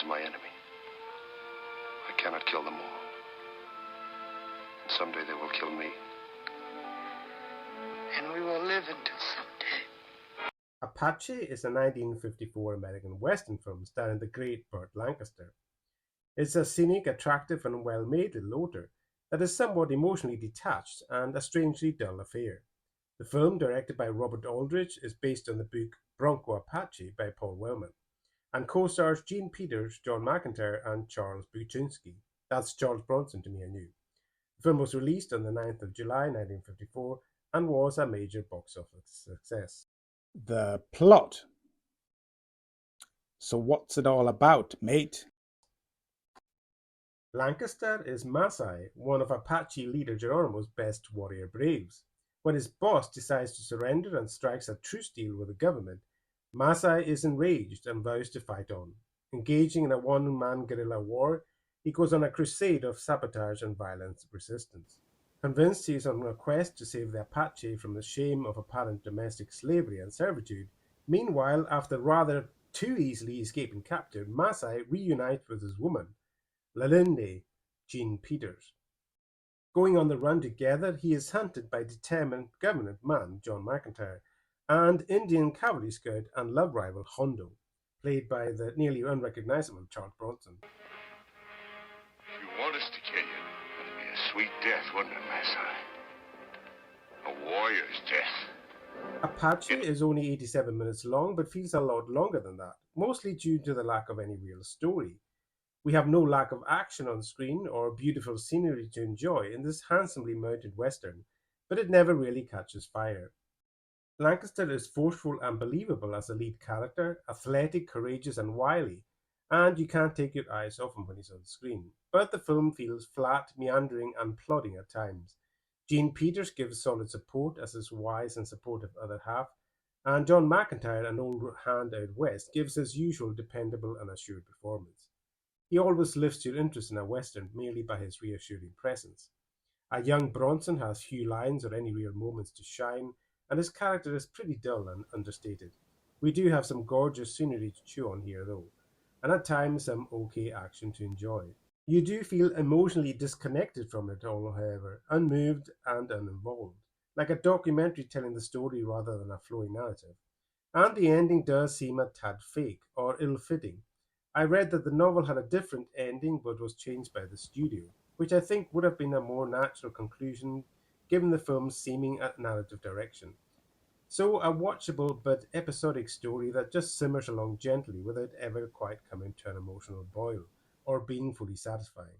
my enemy. I cannot kill them all. And someday they will kill me. And we will live until someday. Apache is a 1954 American Western film starring the great Burt Lancaster. It's a scenic, attractive, and well-made little otter that is somewhat emotionally detached and a strangely dull affair. The film, directed by Robert Aldrich, is based on the book Bronco Apache by Paul Wellman, and co-stars Gene Peters, John McIntyre, and Charles Buczynski. That's Charles Bronson to me, I knew. The film was released on the 9th of July 1954 and was a major box office success. The plot. So what's it all about, mate? Lancaster is Masai, one of Apache leader Geronimo's best warrior braves. When his boss decides to surrender and strikes a truce deal with the government, Masai is enraged and vows to fight on. Engaging in a one-man guerrilla war, he goes on a crusade of sabotage and violent resistance. Convinced he is on a quest to save the Apache from the shame of apparent domestic slavery and servitude, meanwhile, after rather too easily escaping capture, Masai reunites with his woman, Lalinde, Jean Peters. Going on the run together, he is hunted by determined government man John McIntyre and Indian cavalry scout and love rival Hondo, played by the nearly unrecognizable Charles Bronson. If you want us to kill you, it'd be a sweet death, wouldn't it, Masai? A warrior's death. Apache is only 87 minutes long, but feels a lot longer than that, mostly due to the lack of any real story. We have no lack of action on screen or beautiful scenery to enjoy in this handsomely mounted western, but it never really catches fire. Lancaster is forceful and believable as a lead character, athletic, courageous, and wily, and you can't take your eyes off him when he's on screen. But the film feels flat, meandering, and plodding at times. Gene Peters gives solid support as his wise and supportive other half, and John McIntyre, an old hand out west, gives his usual dependable and assured performance. He always lifts your interest in a western merely by his reassuring presence. A young Bronson has few lines or any real moments to shine, and his character is pretty dull and understated. We do have some gorgeous scenery to chew on here though, and at times some okay action to enjoy. You do feel emotionally disconnected from it all, however, unmoved and uninvolved, like a documentary telling the story rather than a flowing narrative. And the ending does seem a tad fake or ill-fitting. I read that the novel had a different ending but was changed by the studio, which I think would have been a more natural conclusion given the film's seeming narrative direction. So a watchable but episodic story that just simmers along gently without ever quite coming to an emotional boil or being fully satisfying.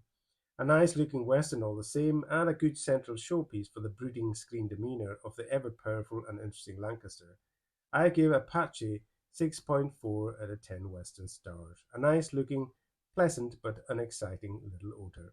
A nice looking western all the same, and a good central showpiece for the brooding screen demeanour of the ever powerful and interesting Lancaster. I give Apache 6.4 out of 10 Western stars. A nice looking, pleasant but unexciting little otter.